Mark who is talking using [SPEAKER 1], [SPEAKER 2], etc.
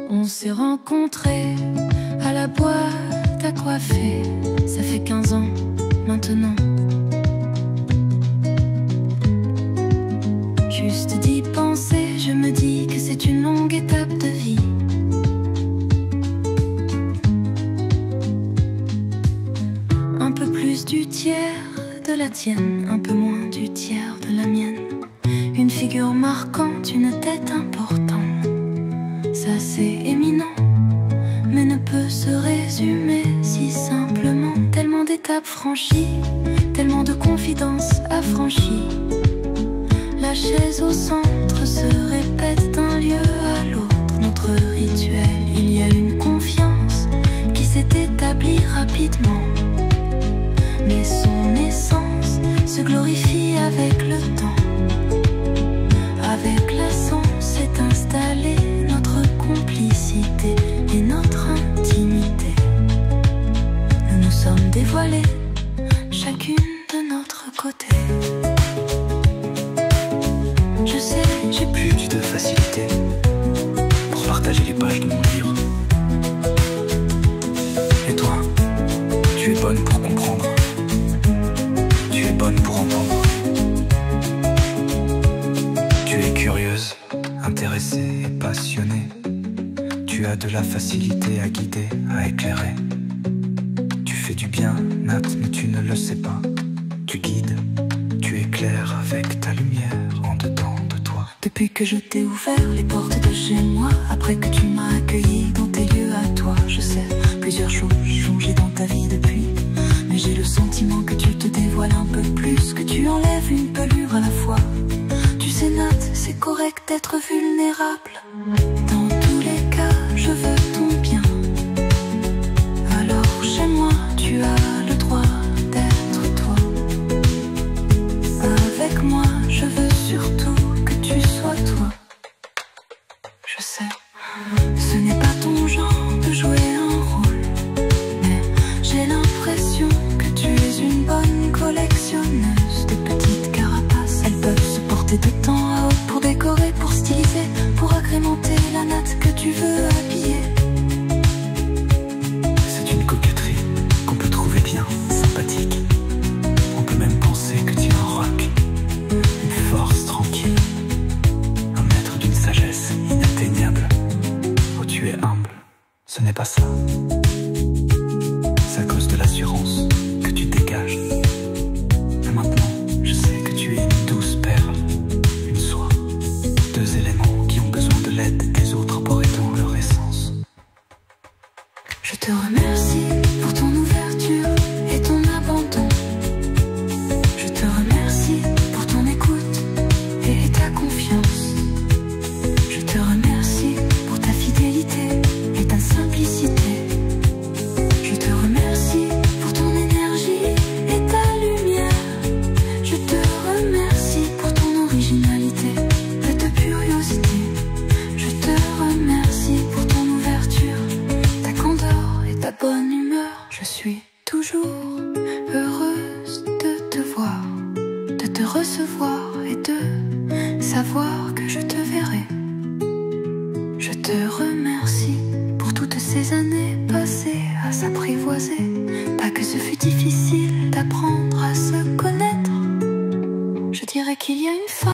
[SPEAKER 1] On s'est rencontrés à la boîte à coiffer. Ça fait 15 ans maintenant. Juste d'y penser, je me dis que c'est une longue étape de vie. Un peu plus du tiers de la tienne, un peu moins du tiers de la mienne. Une figure marquante, une tête importante. Ça c'est éminent, mais ne peut se résumer si simplement. Tellement d'étapes franchies, tellement de confidences affranchies. La chaise au centre se répète d'un lieu à l'autre. Notre rituel, il y a une confiance qui s'est établie rapidement. Mais son essence se glorifie avec le temps. Avec la sens s'est installée notre complicité et notre intimité. Nous nous sommes dévoilés, chacune de notre côté. Je sais, j'ai
[SPEAKER 2] plus de facilité pour partager les pages de mon livre. Et toi, tu es bonne pour comprendre. Tu es bonne pour entendre. Tu es curieuse, intéressée et passionnée. Tu as de la facilité à guider, à éclairer. Tu fais du bien, Nat, mais tu ne le sais pas. Tu guides, tu éclaires avec ta lumière en dedans de toi.
[SPEAKER 1] Depuis que je t'ai ouvert les portes de chez moi, après que tu m'as accueilli dans tes lieux à toi, je sais, plusieurs choses ont changé dans ta vie depuis. Mais j'ai le sentiment que tu te dévoiles un peu plus, que tu enlèves une pelure à la fois. Tu sais Nat, c'est correct d'être vulnérable. Dans tous les cas, je veux ton bien. Alors chez moi, tu as le droit d'être toi. Avec moi, je veux surtout que tu sois toi. Je sais, ce n'est pas ton genre de jouer un rôle, mais j'ai l'impression que tu es une bonne collectionneuse de petites carapaces. Elles peuvent se porter de temps à autre pour décorer, pour styliser, pour agrémenter la natte que tu veux habiller.
[SPEAKER 2] C'est une coquetterie qu'on peut trouver bien sympathique. On peut même penser que tu es un roc, une force tranquille, un maître d'une sagesse inatteignable. Oh, tu es humble, ce n'est pas ça. C'est à cause de l'assurance que tu dégages. Mais maintenant, je sais que tu es une douce perle, une soie, deux éléments qui ont besoin de l'aide des autres pour étendre leur essence.
[SPEAKER 1] Je te remercie pour ton ouverture et ton abandon. Je te remercie pour ton écoute et ta confiance. Je te remercie pour ta fidélité et ta simplicité. Je te remercie pour ton énergie et ta lumière. Je te remercie pour ton originalité et ta curiosité. Je te remercie pour ton ouverture, ta candeur et ta bonne humeur. Je suis toujours heureuse de te voir, de te recevoir et de savoir